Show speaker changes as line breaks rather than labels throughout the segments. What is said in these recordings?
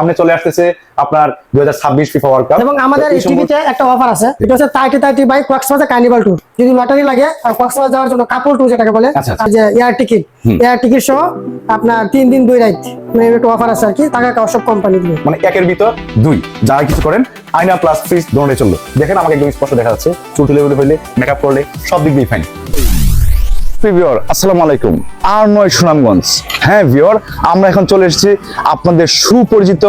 সামনে চলে আসতেছে আপনার 2026 ফিফা ওয়ার্ল্ড কাপ
এবং আমাদের এই টিভিতে একটা অফার আছে, এটা হচ্ছে 30 বাই কক্সবাজার কার্নিভাল ট্যুর। যদি লটারি লাগে আর কক্সবাজার যাওয়ার জন্য কাপল ট্যুর যেটাকে বলে, আর যে এয়ার টিকিট সহ আপনার 3 দিন 2 রাত মানে একটা অফার আছে আর কি, টাকা সব কোম্পানি দিয়ে,
মানে একের ভিতর দুই। যারা কিছু করেন আয়না প্লাস ফ্রিজ দোনোটাই চললো। দেখেন আমাকে একদম স্পষ্ট দেখা যাচ্ছে, চুল তুলে হইলে মেকআপ করলে সব দিক দিয়ে ফাইন। ভিউয়ার আসসালামু আলাইকুম, আর নয় সুনামগঞ্জ। হ্যাঁ ভিউয়ার, আমরা এখন চলে এসেছি আপনাদের সুপরিচিত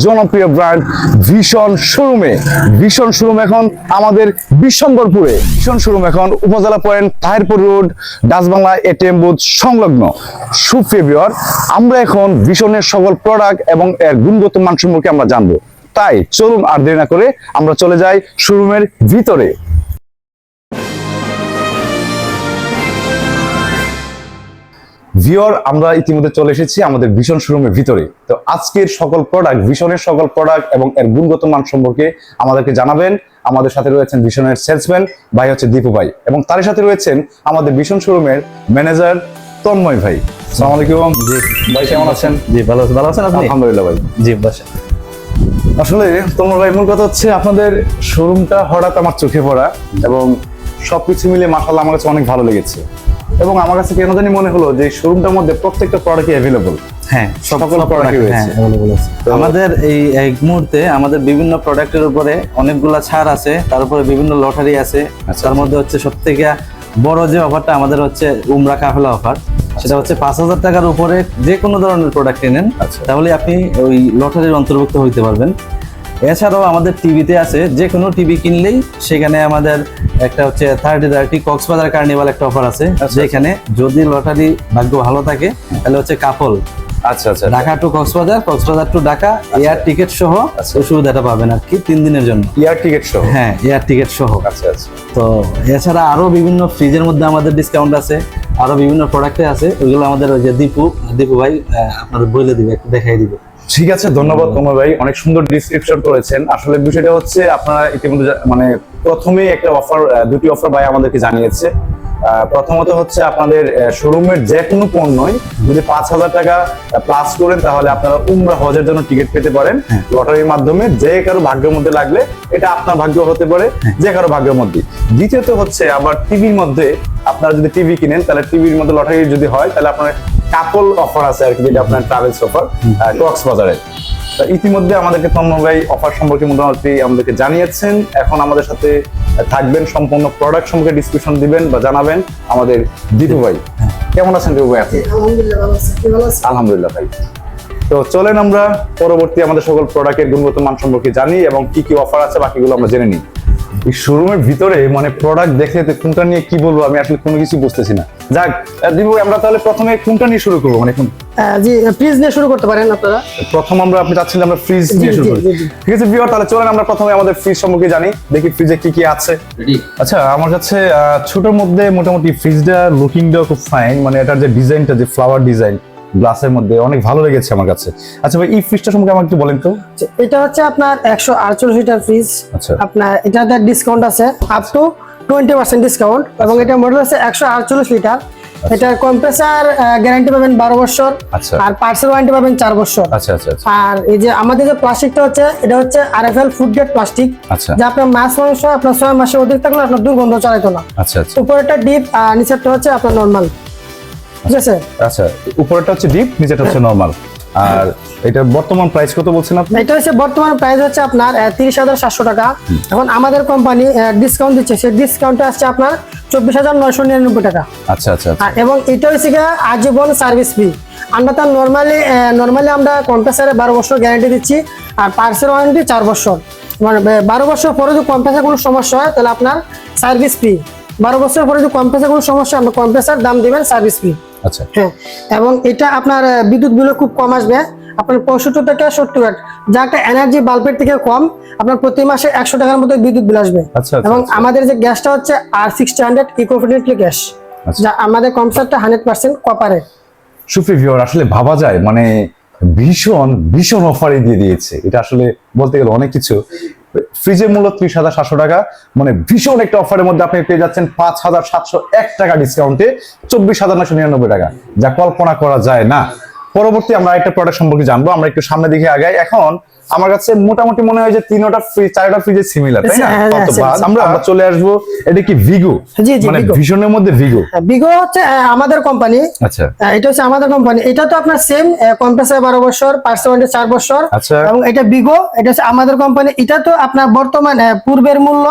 জনপ্রিয় ব্র্যান্ড ভিশন শোরুমে। ভিশন শোরুম এখন আমাদের বিশ্বম্বরপুরে। ভিশন শোরুম এখন উপজেলা point, Tahirpur road, Dutch-Bangla ATM booth সংলগ্ন। সুপ্রিয় ভিউয়ার, আমরা এখন ভিশনের সকল প্রোডাক্ট এবং এর গুণগত মান সম্পর্কে আমরা জানবো। তাই চলুন আর দেরি না করে আমরা চলে যাই শোরুমের ভিতরে। ভিউয়ার, আমরা ইতিমধ্যে চলে এসেছি আমাদের ভিশন শোরুমের ভিতরে। তো আজকের সকল প্রোডাক্ট, ভিশনের সকল প্রোডাক্ট এবং এর গুণগত মান সম্পর্কে আমাদেরকে জানাবেন। আমাদের সাথে রয়েছেন ভিশনের সেলসম্যান ভাই হচ্ছে দীপু ভাই, এবং তার সাথে রয়েছেন আমাদের ভিশন শোরুমের ম্যানেজার তন্ময় ভাই। আসসালামু আলাইকুম। জি ভাই, কেমন আছেন?
জি ভালো আছেন আপনি?
আলহামদুলিল্লাহ ভাই।
জি বাসা।
আসলে তন্ময় ভাই, মূল কথা হচ্ছে আপনাদের শোরুমটা হঠাৎ আমার চোখে পড়া এবং সবকিছু মিলে মাশাআল্লাহ আমার কাছে অনেক ভালো লেগেছে। এবং আমার কাছে কেন জানি মনে হলো যে শোরুমটার মধ্যে প্রত্যেকটা প্রোডাক্টই অ্যাভেলেবল।
হ্যাঁ,
সকল প্রোডাক্টই রয়েছে।
আমাদের এই মুহূর্তে আমাদের বিভিন্ন প্রোডাক্টের উপরে অনেকগুলা ছাড় আছে, তার উপরে বিভিন্ন লটারি আছে। তার মধ্যে হচ্ছে সবথেকে বড় যে অফারটা আমাদের হচ্ছে উমরা কাফেলা অফার। সেটা হচ্ছে 5,000 টাকার উপরে যে কোনো ধরনের প্রোডাক্ট কিনেন তাহলে আপনি ওই লটারির অন্তর্ভুক্ত হইতে পারবেন। এছাড়াও আমাদের টিভিতে আছে, যে কোনো টিভি কিনলেই সেখানে আমাদের একটা হচ্ছে 30 কক্সবাজার কার্নিভাল একটা অফার আছে, যেখানে যদি লটারি ভাগ্য ভালো থাকে তাহলে হচ্ছে couple Dhaka to Cox's Bazar, Cox's Bazar to Dhaka air ticket সহ ওই সুবিধাটা পাবেন আর কি 3 দিনের জন্য।
এয়ার টিকিট সহ? হ্যাঁ,
এয়ার টিকিট সহ। তো এছাড়া আরো বিভিন্ন ফ্রিজের মধ্যে আমাদের ডিসকাউন্ট আছে, আরো বিভিন্ন প্রোডাক্টে আছে, ওইগুলো আমাদের ওই যে দীপু ভাই আপনাদের বলে দিবে, একটু দেখাই দিবে।
ঠিক আছে, ধন্যবাদ তন্ময় ভাই, অনেক সুন্দর ডিসক্রিপশন করেছেন। আসলে বিষয়টা হচ্ছে আপনারা ইতিমধ্যে মানে প্রথমেই একটা অফার, দুটি অফার ভাই আমাদেরকে জানিয়েছে। প্রথমত হচ্ছে আপনাদের শোরুমের যে কোনো পণ্যই যদি 5,000 টাকা প্লাস করেন তাহলে আপনারা উমরা হজের জন্য টিকিট পেতে পারেন লটারির মাধ্যমে। যে কারো ভাগ্যের মধ্যে লাগলে এটা আপনার ভাগ্য হতে পারে, যে কারো ভাগ্যের মধ্যে। দ্বিতীয়ত হচ্ছে আবার টিভির মধ্যে আপনারা যদি টিভি কিনেন তাহলে টিভির মধ্যে লটারি যদি হয় তাহলে আপনার কাপল অফার আছে আর কি, যেটা আপনার ট্রাভেলস অফার কক্সবাজারে। ইতিমধ্যে আমাদেরকে তন্ময় ভাই অফার সম্পর্কে মোটামুটি আমাদেরকে জানিয়েছেন। এখন আমাদের সাথে থাকবেন, সম্পূর্ণ প্রোডাক্ট সম্পর্কে ডিসকাশন দিবেন বা জানাবেন আমাদের দীপু ভাই। কেমন আছেন দীপু ভাই আপনি? আলহামদুলিল্লাহ ভাই। তো চলেন আমরা পরবর্তী আমাদের সকল প্রোডাক্টের গুণগত মান সম্পর্কে জানি এবং কি কি অফার আছে বাকিগুলো আমরা জেনে নিই। এই শোরুমের ভিতরে মানে প্রোডাক্ট দেখে কোনটা নিয়ে কি বলবো আমি আসলে কোনো কিছু বুঝতেছি না। যাক দীপু, আমরা তাহলে প্রথমে কোনটা নিয়ে শুরু করবো? মানে
জি ফ্রিজ নিয়ে শুরু করতে পারেন আপনারা।
প্রথম আপনি চাচ্ছেন যে আমরা ফ্রিজ নিয়ে শুরু করি? ঠিক আছে ভিউয়ার, তাহলে চলেন আমরা প্রথমে আমাদের ফ্রিজ সম্পর্কে জানি, দেখি ফ্রিজে কি কি আছে। আচ্ছা, আমার কাছে ছোটর মধ্যে মোটামুটি ফ্রিজটা লুকিংটা খুব ফাইন, মানে এটার যে ডিজাইনটা, যে ফ্লাওয়ার ডিজাইন গ্লাসের মধ্যে অনেক ভালো লেগেছে আমার কাছে। আচ্ছা ভাই, এই ফ্রিজটা সম্পর্কে আমাকে একটু বলেন তো।
এটা হচ্ছে আপনার 148 লিটার ফ্রিজ।
আচ্ছা,
আপনার এটাতে ডিসকাউন্ট আছে আপ টু 20% ডিসকাউন্ট, এবং এটা মডেল আছে 148 লিটার। এটার কম্প্রেসার গ্যারান্টি পাবেন 12 বছর, আর পার্টসের ওয়ারেন্টি পাবেন 4 বছর। আর এই যে আমাদের যে প্লাস্টিকটা হচ্ছে, এটা হচ্ছে RFL ফুড গ্রেড প্লাস্টিক, যা আপনার মাছ মাংস আপনার 6 মাসের অধিক থাকলে আপনার দুর্গন্ধ চালাইতো না। উপরেরটা ডিপ আর নিচেরটা হচ্ছে আপনার নরমাল। ঠিক আছে?
আচ্ছা, উপরেরটা হচ্ছে ডিপ, নিচেরটা হচ্ছে নরমাল। আর এটা বর্তমান প্রাইস কত বলছেন আপনি?
এটা হচ্ছে বর্তমান প্রাইস হচ্ছে আপনার 30,700 টাকা। এখন আমাদের কোম্পানি ডিসকাউন্ট দিচ্ছে, সেই ডিসকাউন্টটা আসছে আপনার 24,999 টাকা।
আচ্ছা আচ্ছা।
এবং এটা হচ্ছে আজীবন সার্ভিস ফ্রি। আমরা তার নর্মালি আমরা কম্প্রেসারে 12 বছর গ্যারান্টি দিচ্ছি, আর পার্টসের ওয়ারেন্টি 4 বছর। মানে 12 বছর পরে যদি কম্প্রেসার কোনো সমস্যা হয় তাহলে আপনার সার্ভিস ফ্রি। 12 বছর পরে যদি কম্প্রেসার কোনো সমস্যা, আমরা কম্প্রেসার দাম দিবেন, সার্ভিস ফ্রি।
আচ্ছা,
হ্যাঁ। এবং এটা আপনার বিদ্যুৎ বিল খুব কম আসবে, আপনার 65 থেকে 70 ওয়াট, যা একটা এনার্জি বাল্বের থেকে কম। আপনার প্রতি মাসে 100 টাকার মতো বিদ্যুৎ বিল আসবে। এবং আমাদের যে গ্যাসটা হচ্ছে R600 ইকো ফ্রেন্ডলি গ্যাস, যা আমাদের কম্প্রেসারটা 100% কপারের।
সুপ্রিয় ভিউয়ার, আসলে ভাবা যায় মানে ভীষণ অফারে দিয়ে দিয়েছে। এটা আসলে বলতে গেলে অনেক কিছু। ফ্রিজের মূল্য 30,700 টাকা, মানে ভীষণ একটা অফারের মধ্যে আপনি পেয়ে যাচ্ছেন 5,701 টাকা ডিসকাউন্টে 24,999 টাকা, যা কল্পনা করা যায় না। পরবর্তী আমরা একটা প্রোডাক্ট সম্পর্কে জানবো, আমরা একটু সামনে দিকে আগাই। এখন আমার কাছে মোটামুটি মনে হয় যে তিনটা ফ্রিজ, চারটা ফ্রিজে সিমিলার, তাই না? আমরা চলে আসবো, এটা কি ভিগো? মানে ভিশনের মধ্যে ভিগো।
ভিগো হচ্ছে আমাদের কোম্পানি।
আচ্ছা,
এটা হচ্ছে আমাদের কোম্পানি। এটা তো আপনার সেম কম্প্রেসার 12 বছর, পার্টস ওয়ারেন্টি 4 বছর।
আচ্ছা,
এবং এটা ভিগো, এটা হচ্ছে আমাদের কোম্পানি। এটা তো আপনার বর্তমানে পূর্বের মূল্য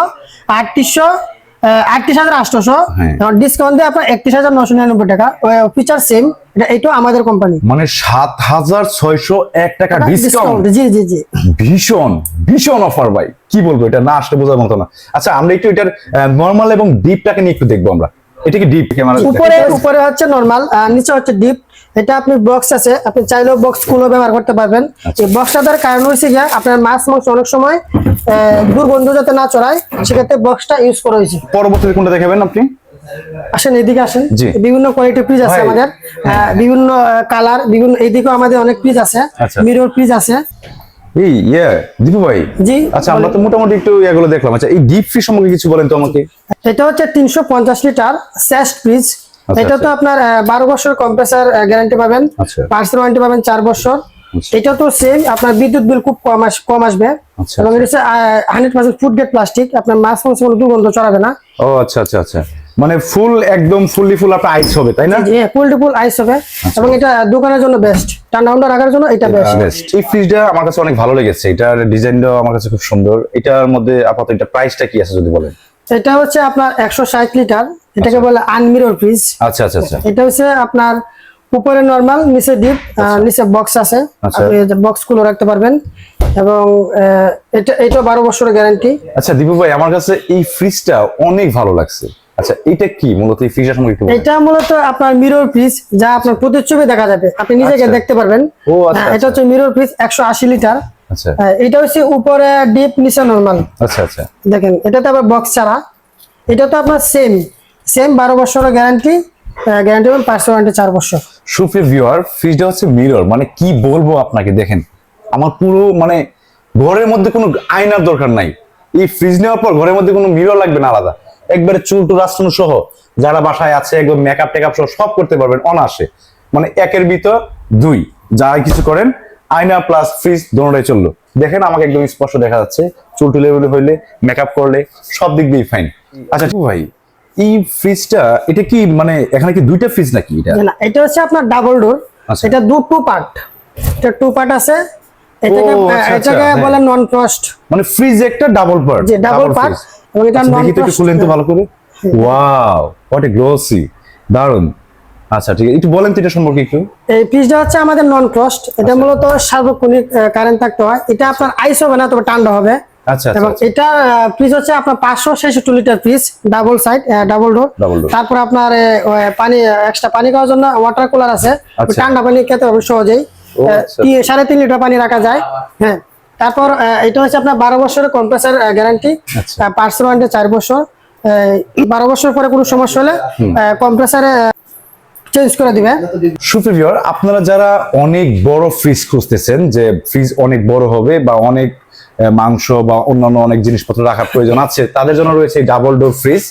38,800, এখন ডিসকাউন্ট দিয়ে আপনার 31,999 টাকা। ফিচার সেম, এটা আমাদের কোম্পানি।
মানে 7,601 টাকা ডিসকাউন্ট।
জি জি জি,
ভীষণ ভীষণ অফার ভাই, কি বলবো, এটা না আসলে বোঝার মতো না। আচ্ছা, আমরা একটু এটার নরমাল এবং ডিপটাকে নিয়ে একটু দেখবো আমরা। এটা কি ডিপ?
উপরে হচ্ছে নরমাল, নিচে হচ্ছে ডিপ। এটা আপনি বক্স আছে, আপনি চাইলেও বক্স গুলো ব্যবহার করতে পারবেন। এই বক্সটা দেওয়ার কারণ হচ্ছে গিয়ে আপনার মাছ মাংস অনেক সময় দুর্গন্ধ যাতে না চড়ায়, সেক্ষেত্রে বক্সটা ইউজ করা হয়েছে।
পরবর্তীতে কোনটা দেখাবেন আপনি?
আসেন, এদিকে আসেন। বিভিন্ন কোয়ালিটির ফ্রিজ আছে আমাদের, বিভিন্ন কালার, বিভিন্ন, এইদিকেও আমাদের অনেক ফ্রিজ আছে, মিরর ফ্রিজ আছে।
এই দীপু ভাই, জি। আচ্ছা, আমরা তো মোটামুটি একটু এগুলো দেখলাম। আচ্ছা, এই ডিপ ফ্রিজ সম্পর্কে কিছু বলেন তো আমাকে।
এটা হচ্ছে 350 লিটার সেস্ট ফ্রিজ। এটা তো আপনার 12 বছর কম্প্রেসার গ্যারান্টি পাবেন, পার্টস ওয়ারেন্টি পাবেন 4 বছর। এটা তো সেম, আপনার বিদ্যুৎ বিল খুব কম আসবে। এবং এটা হচ্ছে 100% ফুড গ্রেড প্লাস্টিক, আপনার মাছ মাংস কোনো দুর্গন্ধ ছড়াবে না।
ও আচ্ছা আচ্ছা আচ্ছা, মানে ফুল, একদম ফুল আপনার আইস হবে, তাই না?
জি, ফুল আইস হবে। এবং এটা দোকানের জন্য বেস্ট, ঠান্ডা রাখার জন্য এটা বেস্ট।
এই ফ্রিজটা আমার কাছে অনেক ভালো লেগেছে, এটার ডিজাইনটাও আমার কাছে খুব সুন্দর। এটার মধ্যে আপাতত এটা প্রাইসটা কি আছে যদি বলেন?
এটা হচ্ছে আপনার 160 লিটার, এটাকে বলে আনমিরর ফ্রিজ।
আচ্ছা আচ্ছা আচ্ছা,
এটা হচ্ছে আপনার উপরে নরমাল, নিচে ডিপ, নিচে বক্স আছে, আপনি বক্স গুলো রাখতে পারবেন। এবং এটা 12 বছরের গ্যারান্টি।
আচ্ছা দীপু ভাই, আমার কাছে এই ফ্রিজটা অনেক ভালো লাগছে। আচ্ছা, এটা কি মূলত এই ফ্রিজের সম্পর্কে একটু বলুন।
এটা মূলত আপনার মিরর ফ্রিজ, যা আপনার প্রতিচ্ছবি দেখা যাবে, আপনি নিজেকে দেখতে পারবেন।
ও আচ্ছা,
এটা হচ্ছে মিরর ফ্রিজ, 180 লিটার।
আচ্ছা,
এটা হচ্ছে উপরে ডিপ, নিচে নরমাল।
আচ্ছা আচ্ছা,
দেখেন, এটাতে আবার বক্স ছাড়া। এটা তো আপনার সেম 12 বছরের গ্যারান্টি, এবং পার্টস ওয়ারেন্টি 4 বছর।
সুপ্রিয় ভিউয়ার, ফ্রিজটা হচ্ছে মিরর, মানে কি বলবো আপনাকে, দেখেন আমার পুরো, মানে ঘরের মধ্যে কোনো আয়নার দরকার নাই। এই ফ্রিজ নেওয়ার পর ঘরের মধ্যে কোনো মিরর লাগবে না আলাদা, একবারে চুল টুল রাস্তানো সহ যারা বাসায় আছে একদম মেকআপ টেকআপ সহ সব করতে পারবেন অনায়াসে। মানে একের ভিতর দুই, যা কিছু করেন, আয়না প্লাস ফ্রিজ দোনোটাই চললো। দেখেন আমাকে একদম স্পষ্ট দেখা যাচ্ছে, চুল টুলে হইলে, মেকআপ করলে সব দিক দিয়ে ফাইন। আচ্ছা ভাই, এই ফ্রিজটা এটা কি মানে এখানে কি দুইটা ফ্রিজ নাকি?
না, এটা হচ্ছে আপনার ডাবল ডোর। এটা টু পার্ট, এটা 2 পার্ট আছে। এটাকে বলে নন ফ্রস্ট,
মানে ফ্রিজ একটা ডাবল পার্ট।
জি, ডাবল পার্ট। এবং এটা নন ফ্রস্ট।
একটু খুলেন তো ভালো করে। ওয়াও, হোয়াট এ গ্লোসি, দারুন। আচ্ছা ঠিক আছে, একটু বলেন তো এটা সম্পর্কে একটু।
এই ফ্রিজটা হচ্ছে আমাদের নন ফ্রস্ট। এটা মূলত সার্বক্ষণিক কারেন্ট থাকতে হয়। এটা আপনার আইস হবে না, তবে ঠান্ডা হবে।
আচ্ছা,
এবং এটা ফ্রিজ হচ্ছে আপনার 566 litre fridge, double side, double door. তারপর আপনার পানি, এক্সট্রা পানি খাওয়ার জন্য ওয়াটার কুলার আছে, ঠান্ডা পানি খেতে হবে সহজেই। 3.5 লিটার পানি রাখা যায়। হ্যাঁ, তারপর এটা হচ্ছে আপনার 12 বছরের কম্প্রেসার গ্যারান্টি, পার্টস ওয়ারেন্টি 4 বছর। 12 বছর পরে কোনো সমস্যা হলে কম্প্রেসারে চেঞ্জ করে দিবে।
সুপ্রিয়, আপনারা যারা অনেক বড় ফ্রিজ খুঁজতেছেন, যে ফ্রিজ অনেক বড় হবে বা অনেক মাংস বা অন্যান্য অনেক জিনিসপত্র রাখার প্রয়োজন আছে, তাদের জন্য রয়েছে এই ডাবল ডোর ফ্রিজ।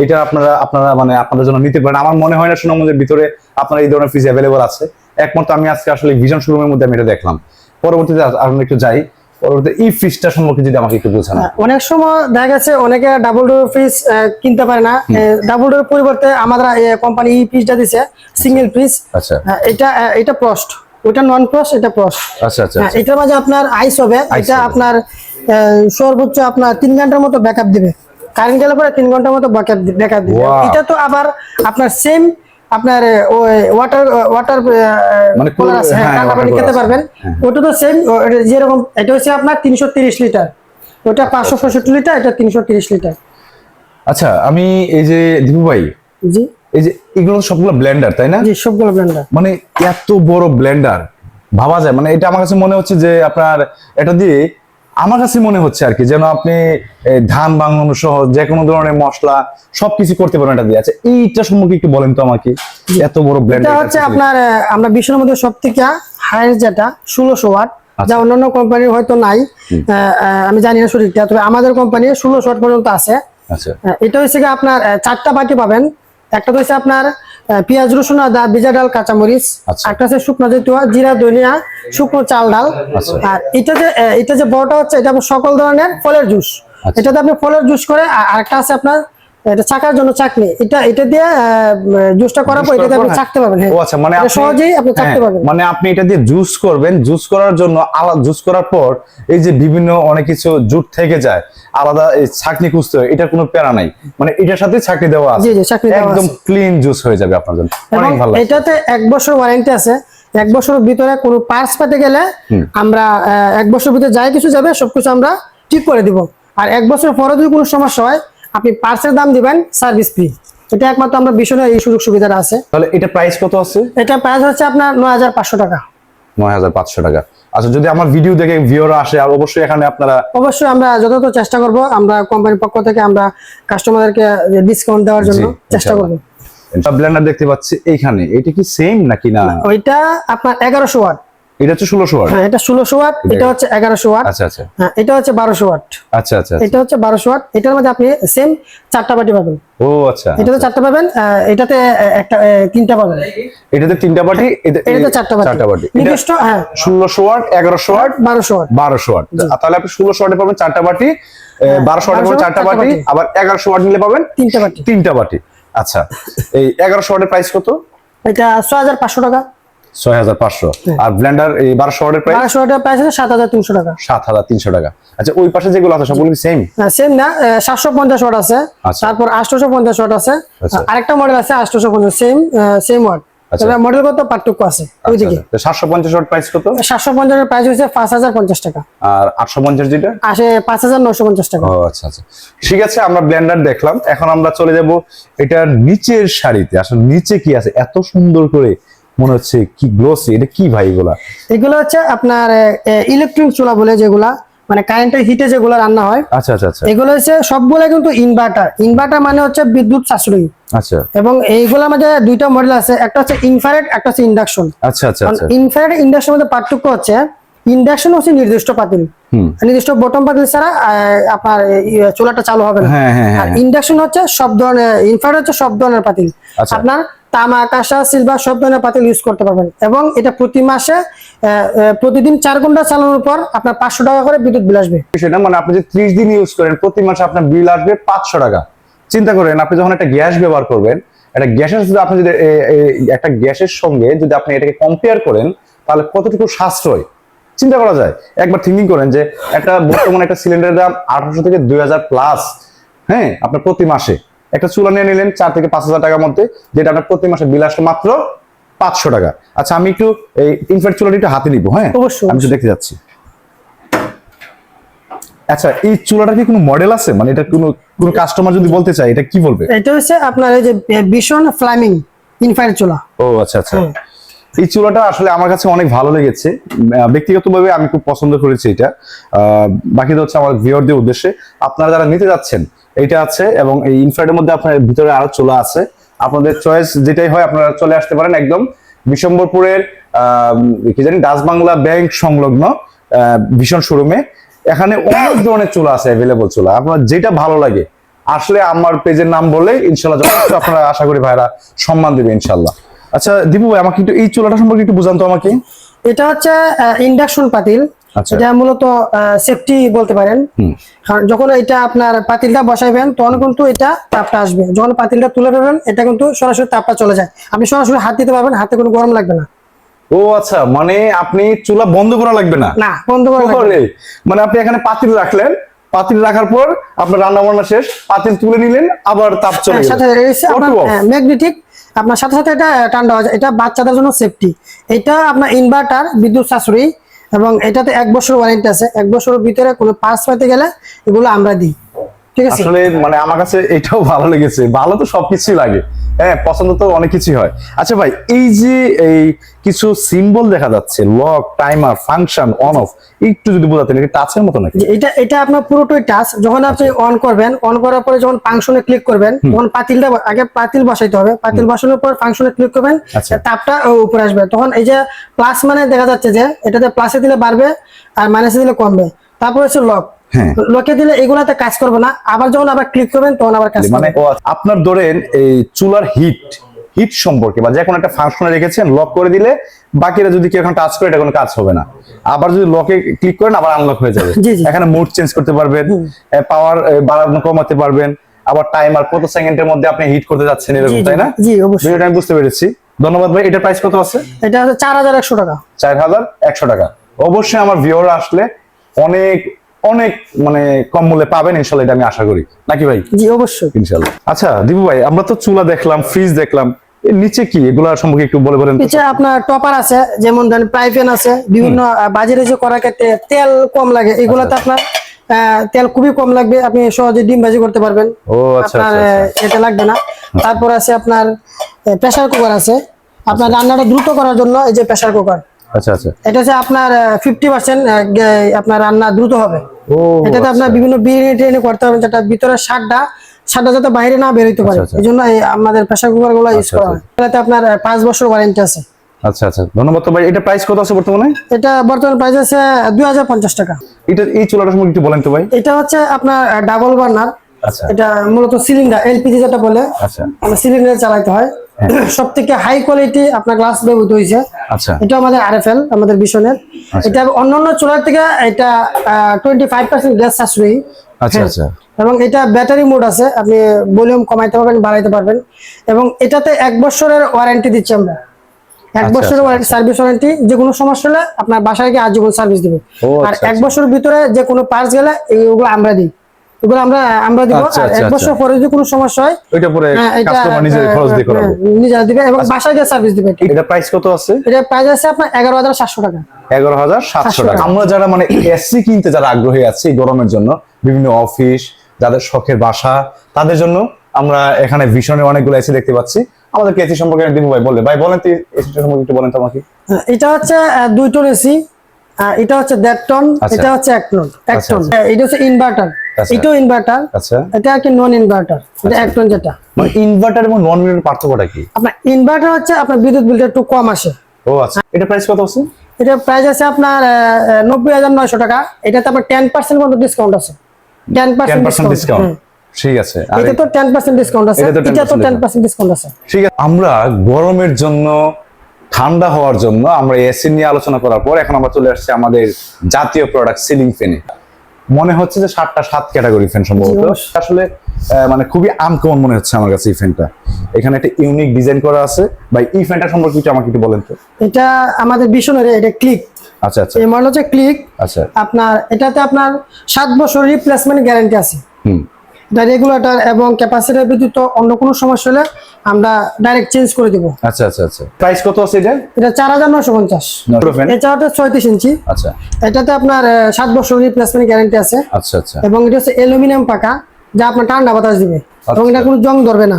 এটা আপনারা মানে আপনাদের জন্য নিতে পারেন। আমার মনে হয় না সুনামগঞ্জের ভিতরে আপনার এই ধরনের ফ্রিজ অ্যাভেলেবল আছে। একমাত্র আমি আজকে আসলে ভিশন শোরুমের মধ্যে আমি এটা দেখলাম। পরবর্তীতে আমরা একটু যাই, পরবর্তীতে এই ফ্রিজটা সম্পর্কে যদি আমাকে একটু বোঝান।
অনেক সময় দেখা গেছে অনেকে ডাবল ডোর ফ্রিজ কিনতে পারে না। ডাবল ডোর পরিবর্তে আমাদের কোম্পানি এই ফ্রিজটা দিছে সিঙ্গেল ফ্রিজ।
আচ্ছা,
এটা ফ্রস্ট, ওটা নন ফ্রস্ট, এটা ফ্রস্ট।
আচ্ছা আচ্ছা,
এটার মাঝে আপনার আইস হবে। এটা আপনার সর্বোচ্চ আপনার 3 ঘন্টার মতো ব্যাকআপ দিবে। কারেন্ট গেলে পরে 3 ঘন্টার মতো ব্যাকআপ দিবে। এটা তো আবার আপনার সেম, আপনার ওয়াটার
মানে
কুলার আছে, ঠান্ডা পানি খেতে পারবেন। ওটা তো সেম, যেরকম এটা হচ্ছে আপনার 330 লিটার, ওটা 565 লিটার, এটা 330 লিটার।
আচ্ছা, আমি এই যে দীপু ভাই,
জি,
এই যে এগুলো সবগুলো ব্লেন্ডার, তাই না?
জি, সবগুলো ব্লেন্ডার।
মানে এত বড় ব্লেন্ডার ভাবা যায়? মানে এটা আমার কাছে মনে হচ্ছে যে আপনার এটা দিয়ে, আমার কাছে মনে হচ্ছে আর কি, যেন আপনি ধান ভাঙানো সহ যে কোনো ধরনের মশলা সবকিছু করতে পারেন এটা দিয়ে। আচ্ছা, এইটা সম্পর্কে একটু বলেন তো আমাকে, এত বড় ব্লেন্ডার।
এটা হচ্ছে আপনার আমরা বিশ্বের মধ্যে সবথেকে হাইয়েস্ট যেটা 1600 ওয়াট, যা অন্যান্য কোম্পানির হয়তো নাই, আমি জানি না সঠিকটা, তবে আমাদের কোম্পানির 1600 ওয়াট পর্যন্ত আছে।
আচ্ছা,
এটা হচ্ছে কি আপনার 4টা বাটি পাবেন। একটা হচ্ছে আপনার পেঁয়াজ রসুন আদা ভিজা ডাল কাঁচামরিচ,
আচ্ছা।
একটা আছে শুকনো জৈতুয়া জিরা ধনিয়া শুকনো চাল ডাল,
আচ্ছা।
আর এটা যে বড়টা হচ্ছে এটা সকল ধরনের ফলের জুস।
আচ্ছা।
এটাতে আপনি ফলের জুস করে, আর আরেকটা আছে আপনার এটা চাকার জন্য চাকনি, এটা দিয়ে জুসটা করার পর এটাতে আপনি চাকতে পারবেন।
ও আচ্ছা, মানে
এটা সহজেই আপনি চাকতে পারবেন।
মানে আপনি এটা দিয়ে জুস করবেন, জুস করার জন্য আলাদা জুস করার পর এই যে বিভিন্ন অনেক কিছু জুট থেকে যায়, আলাদা এই ছাকনি খুঁজতে হয়, এটা কোনো প্যারা নাই, মানে এটার সাথে ছাকনি দেওয়া আছে,
জি জি ছাকনি দেওয়া
একদম
আছে।
ক্লিন জুস হয়ে যাবে আপনার জন্য,
এবং
অনেক ভালো লাগছে।
এটাতে 1 বছর ওয়ারেন্টি আছে। 1 বছরের ভিতরে কোনো পার্টস পেতে গেলে আমরা 1 বছরের ভিতরে যাই কিছু যাবে সবকিছু আমরা ঠিক করে দিব। আর 1 বছর পরে যদি কোনো সমস্যা হয় আপনি পার্টসের দাম দিবেন, সার্ভিস ফ্রি। এটা একমাত্র আমরা ভীষণ এই সুযোগ সুবিধাটা আছে।
তাহলে এটা প্রাইস কত আছে?
এটা প্রাইস হচ্ছে আপনার 9500 টাকা।
9500 টাকা। আচ্ছা, যদি আমার ভিডিও দেখে ভিউয়ার আসে, আর অবশ্যই এখানে আপনারা
অবশ্যই আমরা যতটা চেষ্টা করব, আমরা কোম্পানির পক্ষ থেকে আমরা কাস্টমারদেরকে ডিসকাউন্ট দেওয়ার জন্য চেষ্টা করব।
ব্লেন্ডার দেখতে পাচ্ছি এইখানে, এটা কি সেম নাকি না?
ওইটা আপনার 1100 ওয়াট,
এটা হচ্ছে 1600 ওয়াট।
হ্যাঁ এটা 1600 ওয়াট, এটা হচ্ছে 1100 ওয়াট।
আচ্ছা আচ্ছা
হ্যাঁ এটা হচ্ছে 1200 ওয়াট।
আচ্ছা আচ্ছা
এটা হচ্ছে 1200 ওয়াট। এটার মধ্যে আপনি সেম 4টা বাটি পাবেন।
ও আচ্ছা,
এটাতে 4টা পাবেন, এটাতে একটা 3টা পাবেন।
এটাতে 3টা বাটি,
এটাতে 4টা বাটি।
4টা বাটি।
নির্দিষ্ট হ্যাঁ
1600 ওয়াট, 1100 ওয়াট,
1200 ওয়াট।
1200 ওয়াট। তাহলে আপনি 1600 ওয়াটে পাবেন 4টা বাটি, 1200 ওয়াটে পাবেন 4টা বাটি, আবার 1100 ওয়াট নিলে পাবেন
3টা বাটি।
3টা বাটি। আচ্ছা, এই 1100 ওয়াটের প্রাইস কত?
এটা 6500 টাকা।
6500। আর ব্লেন্ডার এই 1200 ওয়াটের প্রাইস?
1200 ওয়াটের প্রাইস আছে 7300 টাকা।
7300 টাকা। আচ্ছা, ওই পাশে যেগুলো আছে সবগুলো কি সেম?
সেম না, 750 ওয়াট আছে,
আচ্ছা।
তারপর 850 ওয়াট আছে,
আচ্ছা।
আরেকটা মডেল আছে 850, সেম ওয়াট।
আচ্ছা।
তবে মডেলগত পার্থক্য আছে ওইদিকে।
750 ওয়াট প্রাইস কত?
750 এর প্রাইস হচ্ছে 5050 টাকা,
আর 850 যেটা?
আসে 5950 টাকা।
ও আচ্ছা আচ্ছা, ঠিক আছে। আমরা ব্লেন্ডার দেখলাম, এখন আমরা চলে যাব এটার নিচের সারিতে। আসলে নিচে কি আছে এত সুন্দর করে মনে হচ্ছে, কি গ্লোসি, এটা কি ভাই এগুলা?
এগুলো হচ্ছে আপনার ইলেকট্রিক চুলা বলে, যেগুলা মানে কারেন্টের হিটে যেগুলো রান্না হয়।
আচ্ছা আচ্ছা আচ্ছা
এগুলো হচ্ছে সবগুলো কিন্তু ইনভার্টার মানে হচ্ছে বিদ্যুৎ সাশ্রয়ী।
আচ্ছা
এবং এইগুলোর মধ্যে 2টা মডেল আছে, একটা হচ্ছে ইনফ্রারেড, একটা হচ্ছে ইন্ডাকশন।
আচ্ছা আচ্ছা আচ্ছা
ইনফ্রারেড ইন্ডাকশনের মধ্যে পার্থক্য হচ্ছে ইন্ডাকশন হচ্ছে নির্দিষ্ট পাতিল, নির্দিষ্ট বটম পাতিল ছাড়া আপনার চুলাটা চালু হবে না।
হ্যাঁ হ্যাঁ
আর
হ্যাঁ।
ইন্ডাকশন হচ্ছে সব ধরনের, ইনফ্রারেড হচ্ছে সব ধরনের পাতিল।
আচ্ছা।
আপনার তামা কাঁসা সিলভার সব ধরনের পাতিল ইউজ করতে পারবেন। এবং এটা প্রতি মাসে প্রতিদিন 4 ঘন্টা চালানোর পর আপনার 500 টাকা করে বিদ্যুৎ বিল আসবে।
সেটা মানে আপনি যে 30 দিন ইউজ করেন, প্রতি মাসে আপনার বিল আসবে 500 টাকা। চিন্তা করেন, আপনি যখন একটা গ্যাস ব্যবহার করবেন, একটা গ্যাসের যদি আপনি যদি একটা গ্যাসের সঙ্গে যদি আপনি এটাকে কম্পেয়ার করেন, তাহলে কতটুকু সাশ্রয় চিন্তা করা যায়। একবার থিঙ্কিং করেন যে একটা বর্তমানে একটা সিলিন্ডারের দাম 1800 থেকে 2000 প্লাস। হ্যাঁ, আপনার প্রতি মাসে একটা চুলা নিয়ে নিলেন 4 থেকে 5000 টাকার মধ্যে, যেটা আপনার প্রতি মাসে বিল আসলো মাত্র 500 টাকা। আচ্ছা, আমি একটু এই ইনফ্রারেড চুলাটি একটু হাতে নিব। হ্যাঁ
অবশ্যই,
আমি একটু দেখতে যাচ্ছি। আচ্ছা, এই চুলাটার কি কোনো মডেল আছে? মানে এটা কোনো কাস্টমার যদি বলতে চায়, এটা কি বলবে?
এটা হচ্ছে আপনার এই যে ভীষণ ফ্লামিং ইনফ্রারেড চুলা।
ও আচ্ছা আচ্ছা, এই চুলাটা আসলে আমার কাছে অনেক ভালো লেগেছে, ব্যক্তিগতভাবে আমি খুব পছন্দ করেছি এটা। বাকিটা হচ্ছে আমার ভিউয়ারদের উদ্দেশ্যে, আপনারা যারা নিতে যাচ্ছেন এটা আছে, এবং এই ইনফ্রারেডের মধ্যে আপনার ভিতরে আরো চুলা আছে। আপনাদের চয়েস যেটাই হয় আপনারা চলে আসতে পারেন একদম বিশ্বম্বরপুরের কি জানি ডাচ বাংলা ব্যাংক সংলগ্ন ভীষণ শোরুমে। এখানে অনেক ধরনের চুলা আছে, অ্যাভেলেবল চুলা, আপনার যেটা ভালো লাগে আসলে আমার পেজের নাম বলে ইনশাল্লাহ যথেষ্ট আপনারা আশা করি ভাইরা সম্মান দেবে ইনশাল্লাহ। আচ্ছা দীপু ভাই, আমাকে একটু এই চুলাটা সম্পর্কে একটু বুঝান তো আমাকে।
এটা হচ্ছে ইন্ডাকশন পাতিল।
আচ্ছা।
এটা মূলত সেফটি বলতে পারেন, কারণ যখন এটা আপনার পাতিলটা বসাইবেন তখন কিন্তু এটা তাপটা আসবে, যখন পাতিলটা তুলে ফেলবেন এটা কিন্তু সরাসরি তাপটা চলে যায়, আপনি সরাসরি হাত দিতে পারবেন, হাতে কোনো গরম লাগবে না।
ও আচ্ছা, মানে আপনি চুলা বন্ধ করা লাগবে না?
না, বন্ধ করা লাগবে না।
মানে আপনি এখানে পাতিল রাখলেন, পাতিল রাখার পর আপনার রান্না বান্না শেষ, পাতিল তুলে নিলেন, আবার তাপ চলে গেল।
সাথে আপনার ম্যাগনেটিক, আপনার সাথে সাথে এটা ঠান্ডা হয়ে যায়। এটা বাচ্চাদের জন্য সেফটি। এটা আপনার ইনভার্টার বিদ্যুৎ সাশ্রয়ী, এবং এটাতে 1 বছর ওয়ারেন্টি আছে। 1 বছরের ভিতরে কোনো পার্টস পেতে গেলে এগুলো আমরা দিই। ঠিক আছে,
আসলে মানে আমার কাছে এটাও ভালো লেগেছে। ভালো তো সবকিছুই লাগে, হ্যাঁ, পছন্দ তো অনেক কিছুই হয়। আচ্ছা ভাই, এই যে এই কিছু সিম্বল দেখা যাচ্ছে, lock, timer, function, on of, একটু যদি বোঝাতেন, এটা টাচের মতো নাকি?
এটা আপনার পুরোটাই টাচ। যখন আপনি অন করবেন, অন করার পরে যখন ফাংশনে ক্লিক করবেন, তখন পাতিলটা আগে পাতিল বসাইতে হবে, পাতিল বসানোর পর ফাংশনে ক্লিক করবেন,
আচ্ছা।
তাপটা উপরে আসবে। তখন এই যে প্লাস মানে দেখা যাচ্ছে যে এটাতে প্লাসে দিলে বাড়বে আর মাইনাসে দিলে কমবে। তারপর হচ্ছে লক,
হ্যাঁ।
লকে দিলে এগুলাতে কাজ করবে না, আবার যখন আবার ক্লিক করবেন তখন আবার কাজ
মানে
করবে।
আপনার ধরেন এই চুলার হিট সম্পর্কে বা যে কোনো একটা ফাংশনে রেখেছেন, লক করে দিলে বাকিরা যদি কেউ এখন টাচ করে এটা কোনো কাজ হবে না। আবার যদি লকে ক্লিক করেন আবার আনলক হয়ে যাবে। এখানে মোড চেঞ্জ করতে পারবেন, পাওয়ার বাড়ানো কমাতে পারবেন, আবার টাইমার কত সেকেন্ডের মধ্যে আপনি হিট করতে যাচ্ছেন এরকম, তাই না?
জি অবশ্যই,
আমি বুঝতে পেরেছি। ধন্যবাদ ভাই। এটার প্রাইস কত আছে?
এটা হচ্ছে 4100 টাকা।
4100 টাকা। অবশ্যই আমার ভিউয়ার আসলে অনেক অনেক মানে কম মূল্যে পাবেন ইনশাআল্লাহ, এটা আমি আশা করি, নাকি ভাই?
জি অবশ্যই
ইনশাআল্লাহ। আচ্ছা দীপু ভাই, আমরা তো চুলা দেখলাম, ফ্রিজ দেখলাম, এর নিচে কি এগুলা সম্পর্কে একটু বলেন তো।
নিচে আপনার টপার আছে, যেমন ধরেন ফ্রাই আছে, বিভিন্ন বাজারে যে করার ক্ষেত্রে তেল কম লাগে, এগুলাতে আপনার তেল খুবই কম লাগবে, আপনি সহজে ডিম ভাজি করতে পারবেন।
ও আচ্ছা
আপনার
আচ্ছা।
এটা লাগবে না। তারপর আছে আপনার প্রেসার কুকার আছে, আপনার রান্নাটা দ্রুত করার জন্য এই যে প্রেসার কুকার।
আচ্ছা আচ্ছা।
এটা হচ্ছে আপনার 50% আপনার রান্না দ্রুত হবে।
ও
এটাতে আপনার বিভিন্ন বিরিয়ানি টিরিয়ানি করতে হবে, যেটা ভিতরে স্বাদটা যাতে বাইরে না বের হইতে পারে, এই জন্য আমাদের প্রেসার কুকার গুলো ইউজ করা হয়। এটাতে আপনার 5 বছর ওয়ারেন্টি আছে।
আচ্ছা আচ্ছা, ধন্যবাদ। তো ভাই এটা প্রাইস কত আছে বর্তমানে?
এটা বর্তমান প্রাইস আছে 2050 টাকা।
এটা এই চুলাটার সম্পর্কে একটু বলেন তো ভাই।
এটা হচ্ছে আপনার ডাবল বার্নার।
আচ্ছা।
এটা মূলত সিলিন্ডার, এলপিজি যেটা বলে,
আচ্ছা।
আমরা সিলিন্ডারে চালাতে হয়। সবথেকে হাই কোয়ালিটি আপনার গ্লাস ব্যবহৃত হয়েছে।
আচ্ছা।
এটা আমাদের আরএফএল, আমাদের ভিশনের। এটা অন্যান্য চুলার থেকে এটা 25% গ্যাস সাশ্রয়ী।
আচ্ছা আচ্ছা।
এবং এটা ব্যাটারি মোড আছে, আপনি ভলিউম কমাইতে পারবেন, বাড়াইতে পারবেন। এবং এটাতে 1 বছরের ওয়ারেন্টি দিচ্ছি আমরা। 1 বছরের ওয়ারেন্টি, সার্ভিস ওয়ারেন্টি। যে কোনো সমস্যা হলে আপনার বাসায় গিয়ে আজীবন সার্ভিস দিবে। আর 1 বছরের ভিতরে যে কোনো পার্টস গেলে এগুলো আমরা দিই, এগুলো আমরা দিব। আর 1 বছর পরে যদি কোনো সমস্যা হয়
ওইটা পরে কাস্টমার নিজে খরচ দিয়ে করাবে,
নিজে দিবে এবং বাসায় গিয়ে সার্ভিস দিবে।
এটা প্রাইস কত আছে?
এটা প্রাইস আছে আপনার 11700 টাকা।
11700 টাকা। আমরা যারা মানে এসি কিনতে যারা আগ্রহী আছি এই গরমের জন্য, বিভিন্ন অফিস, যাদের শখের বাসা, তাদের জন্য আমরা এখানে ভিশনের অনেকগুলো এসি দেখতে পাচ্ছি। আমাদেরকে এসি সম্পর্কে দীপু ভাই বললে, ভাই বলেন তো এসি সম্পর্কে একটু বলেন তো আমাকে।
এটা হচ্ছে 2 টন এসি, এটা হচ্ছে 1.5 টন, এটা হচ্ছে 1 টন। এটা হচ্ছে ইনভার্টার, এটাও ইনভার্টার।
আচ্ছা।
এটা কি নন ইনভার্টার, এটা 1 টন যেটা।
মানে ইনভার্টার এবং নন ইনভার্টার পার্থক্যটা কি?
আপনার ইনভার্টার হচ্ছে আপনার বিদ্যুৎ বিলটা একটু কম আসে।
ও আচ্ছা। এটা প্রাইস কত আছে?
এটা প্রাইস আছে আপনার 90900 টাকা। এটাতে আপনার 10% পর্যন্ত ডিসকাউন্ট আছে। 10%
ডিসকাউন্ট। ঠিক আছে। আর
এটা তো 10% ডিসকাউন্ট আছে, এটা তো 10% ডিসকাউন্ট আছে।
ঠিক আছে। আমরা গরমের জন্য, ঠান্ডা হওয়ার জন্য আমরা এসি নিয়ে আলোচনা করার পর এখন আমরা চলে আসছি আমাদের জাতীয় প্রোডাক্ট সিলিং ফ্যানে। মনে হচ্ছে যে 7 ক্যাটাগরি ফ্যান সম্ভবত। আসলে মানে খুবই আনকমন মনে হচ্ছে আমার কাছে এই ফ্যানটা। এখানে একটা ইউনিক ডিজাইন করা আছে। ভাই এই ফ্যানটা সম্পর্কে একটু আমাকে একটু বলেন তো।
এটা আমাদের ভিশনের, এটা ক্লিক।
আচ্ছা আচ্ছা।
এই মডেল হচ্ছে ক্লিক।
আচ্ছা।
আপনার এটাতে আপনার 7 বছর রিপ্লেসমেন্ট গ্যারান্টি আছে। এটা রেগুলেটর এবং ক্যাপাসিটর ব্যতীত অন্য কোনো সমস্যা হলে আমরা ডাইরেক্ট চেঞ্জ করে দিব।
আচ্ছা আচ্ছা আচ্ছা। প্রাইস কত আছে এটা?
এটা 4950। এটা হচ্ছে 36 ইঞ্চি।
আচ্ছা।
এটাতে আপনার 7 বছর রিপ্লেসমেন্ট গ্যারান্টি আছে।
আচ্ছা আচ্ছা।
এবং এটা হচ্ছে অ্যালুমিনিয়াম পাকা, যা আপনার ঠান্ডা বাতাস দিবে এবং এটা কোনো জং ধরবে না।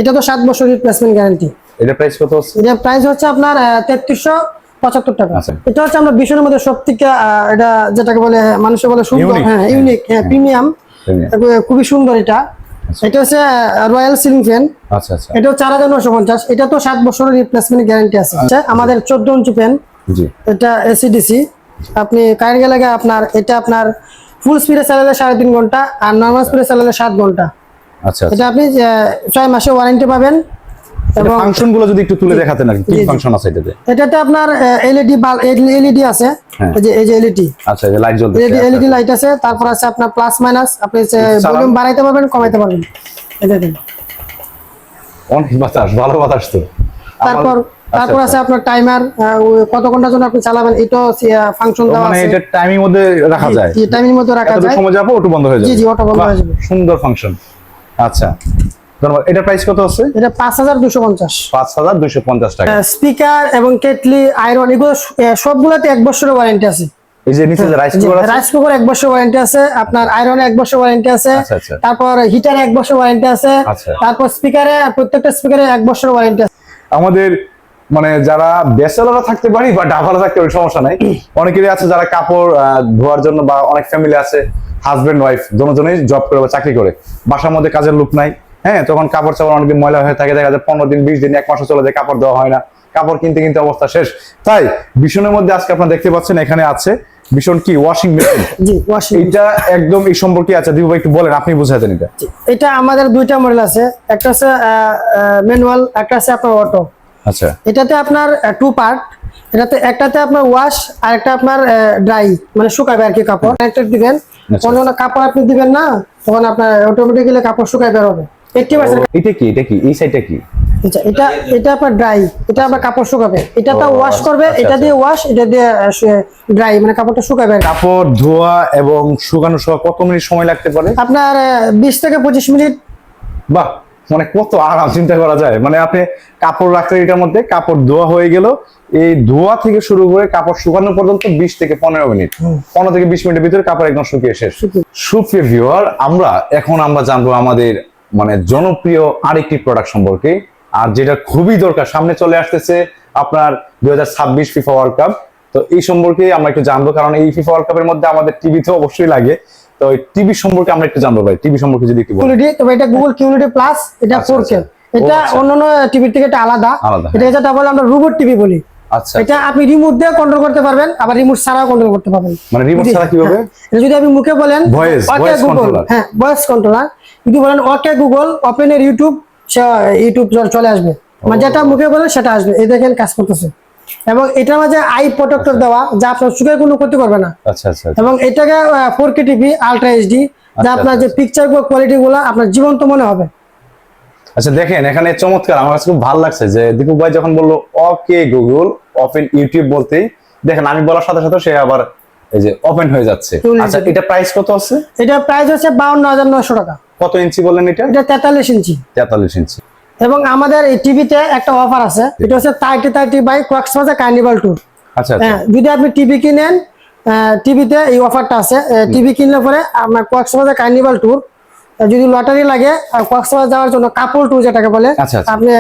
এটা তো 7 বছর রিপ্লেসমেন্ট গ্যারান্টি।
এটা প্রাইস কত আছে?
এটা প্রাইস হচ্ছে আপনার 3375 টাকা।
আচ্ছা।
এটা হচ্ছে আমরা বিশ্বনের মধ্যে সবথেকে এটা যেটাকে বলে মানুষে বলে সুন্দর, হ্যাঁ ইউনিক, হ্যাঁ প্রিমিয়াম, খুবই সুন্দর। এটা হচ্ছে রয়্যাল সিলিং ফ্যান।
আচ্ছা আচ্ছা।
এটা 4950। এটা তো 7 বছরের রিপ্লেসমেন্ট গ্যারান্টি আছে। আমাদের 14 ইঞ্চি ফ্যান।
জি।
এটা এসিডিসি। আপনি কারেন্ট গেলে আপনার এটা আপনার ফুল স্পিডে চালালে 3.5 ঘন্টা, আর নরমাল স্পিডে চালালে 7 ঘন্টা।
আচ্ছা।
এটা আপনি 6 মাসে ওয়ারেন্টি পাবেন।
এবং ফাংশন গুলো যদি একটু তুলে দেখাতেন আর কি ফাংশন আছে এটাতে?
এটাতে আপনার এলইডি বাল্ব, এলইডি আছে, এই যে এলইডি।
আচ্ছা, এই যে লাইট জ্বলছে,
এলইডি লাইট আছে। তারপর আছে আপনার প্লাস মাইনাস, আপনি ভলিউম বাড়াইতে পারবেন, কমাইতে পারবেন। এটা দিন
অনেক বাতাস, ভালো বাতাস তো।
তারপর আছে আপনার টাইমার, কত ঘন্টার জন্য আপনি চালাবেন, এটাও ফাংশন দেওয়া আছে।
মানে এটা টাইমিং মধ্যে রাখা যায়।
জি, টাইমিং মধ্যে রাখা যায়।
সময় যাবে অটো বন্ধ হয়ে যাবে।
জি জি, অটো বন্ধ হয়ে যাবে।
সুন্দর ফাংশন। আচ্ছা, ধন্যবাদ। এটা প্রাইস কত আছে?
এটা 5250।
5250 টাকা।
স্পিকার এবং কেটলি, আয়রন, এগুলো সবগুলোতে 1 বছরের ওয়ারেন্টি আছে।
এই যে নিচে রাইস কুকার আছে,
রাইস কুকার 1 বছর ওয়ারেন্টি আছে, আপনার আয়রনে 1 বছর ওয়ারেন্টি আছে। তারপর হিটারে 1 বছর ওয়ারেন্টি আছে। তারপর স্পিকারে, প্রত্যেকটা স্পিকারে 1 বছর ওয়ারেন্টি আছে।
আমাদের মানে যারা ব্যাচেলররা থাকতে পারি বা ডাবলরা থাকতে পারি, সমস্যা নাই। অনেকেরই আছে যারা কাপড় ধোয়ার জন্য, বা অনেক ফ্যামিলি আছে হাজবেন্ড ওয়াইফ দুজনেই জব করে বা চাকরি করে, বাসার মধ্যে কাজের লোক নাই। হ্যাঁ, তখন কাপড় চাপড় অনেকদিন ময়লা হয়ে থাকে, দেখা যায় 15 দিন 20 দিন 1 মাসও চলে যায়, কাপড় দেওয়া হয় না, কাপড় কিনতে কিনতে অবস্থা শেষ। তাই ভীষণের মধ্যে আজকে আপনারা দেখতে পাচ্ছেন এখানে আছে ভীষণ কি ওয়াশিং মেশিন?
জি ওয়াশিং।
এটা একদম এই সম্পর্কে আচ্ছা দিবু ভাই একটু বলেন, আপনি বুঝাই দেন এটা।
এটা আমাদের দুইটা মডেল আছে, একটা আছে ম্যানুয়াল, একটা আছে আপনার অটো।
আচ্ছা
এটাতে আপনার 2 পার্ট, এটাতে একটাতে আপনার ওয়াশ আর একটা আপনার ড্রাই, মানে শুকাবে আর কি কাপড়। একটা দিবেন যখন কাপড় আপনি দিবেন না তখন আপনার অটোমেটিক্যালি কাপড় শুকায় বের হবে 80%।
এটা কি এই সাইডটা কি?
আচ্ছা এটা আপনার ড্রাই, এটা আপনার কাপড় শুকাবে, এটাতে ওয়াশ করবে,
আচ্ছা,
এটা দিয়ে ওয়াশ, এটা দিয়ে ড্রাই, মানে কাপড়টা শুকাবে।
কাপড় ধোয়া এবং শুকানো সহ কত মিনিট সময় লাগতে পারে?
আপনার 20 থেকে 25 মিনিট।
বাহ, মানে কত আরাম, চিন্তা করা যায়। মানে আপনি কাপড় রাখলেন এটার মধ্যে, কাপড় ধোয়া হয়ে গেল, এই ধোয়া থেকে শুরু করে কাপড় শুকানো পর্যন্ত 20 থেকে 15 মিনিট, 15 থেকে 20 মিনিটের ভিতরে কাপড় একদম শুকিয়ে শেষ। সুপ্রিয় ভিউয়ার, এখন আমরা জানবো আমাদের মানে জনপ্রিয় আরেকটি প্রোডাক্ট সম্পর্কে, আর যেটা খুবই দরকার, সামনে চলে আসতেছে আপনার 2026 ফিফা ওয়ার্ল্ড কাপ। তো এই সম্পর্কে আমরা একটু জানবো, কারণ এই ফিফা ওয়ার্ল্ড কাপের মধ্যে আমাদের টিভি তো অবশ্যই লাগে। তো টিভি সম্পর্কে আমরা একটু জানবো ভাই, টিভি সম্পর্কে যদি একটু বলেন।
তবে এটা গুগল কিউলিটি প্লাস, এটা 4K। এটা অন্যান্য টিভির থেকে এটা আলাদা। এটা যেটা বলে আমরা রোবট টিভি বলি।
আচ্ছা,
এটা আপনি রিমোট দিয়ে কন্ট্রোল করতে পারবেন, আবার রিমোট ছাড়াও কন্ট্রোল করতে পারবেন।
মানে রিমোট ছাড়া কিভাবে?
এটা যদি আপনি মুখে বলেন
ভয়েস কন্ট্রোলার।
হ্যাঁ, ভয়েস কন্ট্রোলার। যদি বলেন ওকে গুগল ওপেন এর ইউটিউব, ইউটিউব চলে আসবে, মানে যেটা মুখে বলেন সেটা আসবে। এই দেখেন কাজ করতেছে। এবং এটার মাঝে আই প্রোটেক্টর দেওয়া, যা আপনার চোখের কোনো ক্ষতি করবে না।
আচ্ছা আচ্ছা।
এবং এটাকে 4K টিভি আলট্রা এইচডি, যা আপনার যে পিকচার কোয়ালিটি গুলো আপনার জীবন্ত মনে হবে।
আচ্ছা দেখেন, এখানে চমৎকার, আমার কাছে খুব ভালো লাগছে যে দীপক ভাই যখন বললো ওকে গুগল ওপেন ইউটিউব বলতেই, দেখেন আমি বলার সাথে সাথে সে আবার এই যে ওপেন হয়ে যাচ্ছে। আচ্ছা, এটা প্রাইস কত আছে?
এটা প্রাইস হচ্ছে 52,900 টাকা।
কত ইঞ্চি বললেন এটা?
এটা 43 ইঞ্চি।
43 ইঞ্চি।
এবং আমাদের এই টিভিতে একটা অফার আছে, এটা হচ্ছে 30 বাই কক্সবাজার কার্নিভাল ট্যুর।
আচ্ছা আচ্ছা।
হ্যাঁ, যদি আপনি টিভি কিনেন, টিভিতে এই অফারটা আছে। টিভি কিনলে পরে আপনার কক্সবাজার কার্নিভাল ট্যুর, যদি লটারি লাগে আর কক্সবাজার যাওয়ার জন্য কাপল ট্যুর যেটাকে বলে, আপনি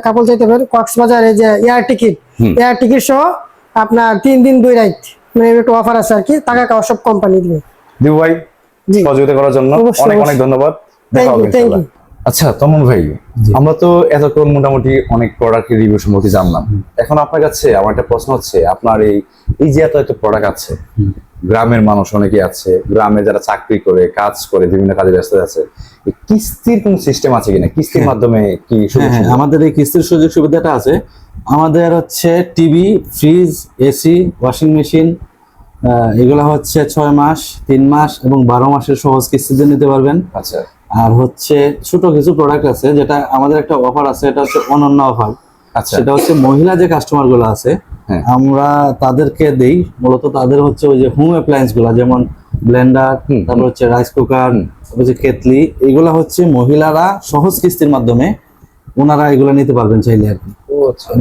কাপল যেতে পারেন কক্সবাজার। এই যে এয়ার টিকিট সহ আপনার 3 দিন 2 রাত, মানে একটু অফার আছে আর কি। টাকা সব কোম্পানি দিবে।
দিবু ভাই সহযোগিতা করার জন্য অনেক অনেক ধন্যবাদ। দেখা হবে ইনশাআল্লাহ। আচ্ছা তমন ভাই, আমরা তো এতক্ষণ মোটামুটি অনেক প্রোডাক্টের রিভিউ সম্পর্কে জানলাম। এখন আপনার কাছে আমার একটা প্রশ্ন হচ্ছে, আপনার এই যে এত প্রোডাক্ট আছে, গ্রামের মানুষ অনেকে আছে, গ্রামে যারা চাকরি করে কাজ করে বিভিন্ন কাজে ব্যস্ত আছে, কিস্তির কোন সিস্টেম আছে কিনা? কিস্তির মাধ্যমে কি?
আমাদের এই কিস্তির সুযোগ সুবিধাটা আছে। আমাদের হচ্ছে TV, fridge, AC, washing machine, এগুলো হচ্ছে 6 মাস, 3 মাস এবং 12 মাসের সহজ কিস্তিতে নিতে পারবেন।
আচ্ছা।
আর হচ্ছে ছোট কিছু প্রোডাক্ট আছে, যেটা আমাদের একটা অফার আছে, এটা হচ্ছে অনন্য অফার।
আচ্ছা।
সেটা হচ্ছে মহিলা যে কাস্টমার গুলো আছে, আমরা তাদেরকে দেই মূলত তাদের হচ্ছে ওই যে হোম অ্যাপ্লায়েন্স গুলা, যেমন ব্লেন্ডার, তারপর হচ্ছে রাইস কুকার, তারপর হচ্ছে কেটলি, এগুলা হচ্ছে মহিলারা সহজ কিস্তির মাধ্যমে ওনারা এগুলা নিতে পারবেন চাইলে আর কি।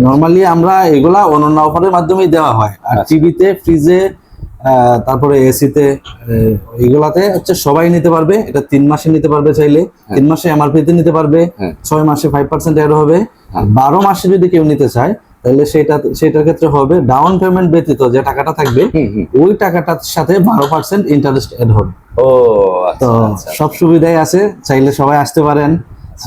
নরমালি আমরা এগুলা অনন্য অফারের মাধ্যমেই দেওয়া হয়। আর টিভিতে, ফ্রিজে, তারপরে এসিতে, এগুলাতে হচ্ছে সবাই নিতে পারবে। এটা 3 মাসে নিতে পারবে চাইলে, 3 মাসে এমআরপি তে নিতে পারবে, 6 মাসে 5% এড হবে। আর 12 মাসে যদি কেউ নিতে চায় তাহলে সেটার ক্ষেত্রে হবে ডাউন পেমেন্ট ব্যতীত যে টাকাটা থাকবে, ওই টাকাটার সাথে 12% ইন্টারেস্ট এড হবে। তো সব সুবিধাই আছে, চাইলে সবাই আসতে পারেন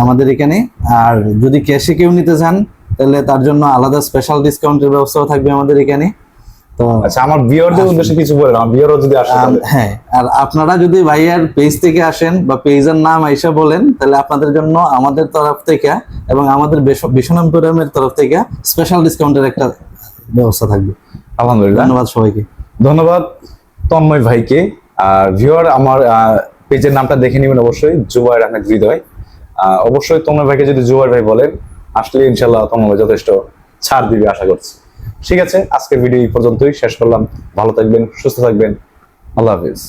আমাদের এখানে। আর যদি ক্যাশে কেউ নিতে চান তাহলে তার জন্য আলাদা স্পেশাল ডিসকাউন্টের ব্যবস্থাও থাকবে আমাদের এখানে। তো
আচ্ছা, আমার ভিউয়ারদের উদ্দেশ্যে কিছু বলেন, আমার ভিউয়ারও যদি আসে।
হ্যাঁ, আর আপনারা যদি ভাইয়ার পেজ থেকে আসেন বা পেজের নাম আইসা বলেন, তাহলে আপনাদের জন্য আমাদের তরফ থেকে এবং আমাদের বিশনমপুরের তরফ থেকে স্পেশাল ডিসকাউন্টের একটা ব্যবস্থা থাকবে।
আলহামদুলিল্লাহ,
ধন্যবাদ সবাইকে।
ধন্যবাদ তন্ময় ভাইকে। আর ভিউয়ার, আমার পেজের নামটা দেখে নেবেন অবশ্যই, জুবায়ের আহমেদ হৃদয়। অবশ্যই তন্ময় ভাইকে যদি জুবায়ের ভাই বলেন, আসলে ইনশাল্লাহ তন্ময় ভাই যথেষ্ট ছাড় দিবে আশা করছি। ঠিক আছে, আজকের ভিডিও এই পর্যন্তই শেষ করলাম। ভালো থাকবেন, সুস্থ থাকবেন, আল্লাহ হাফিজ।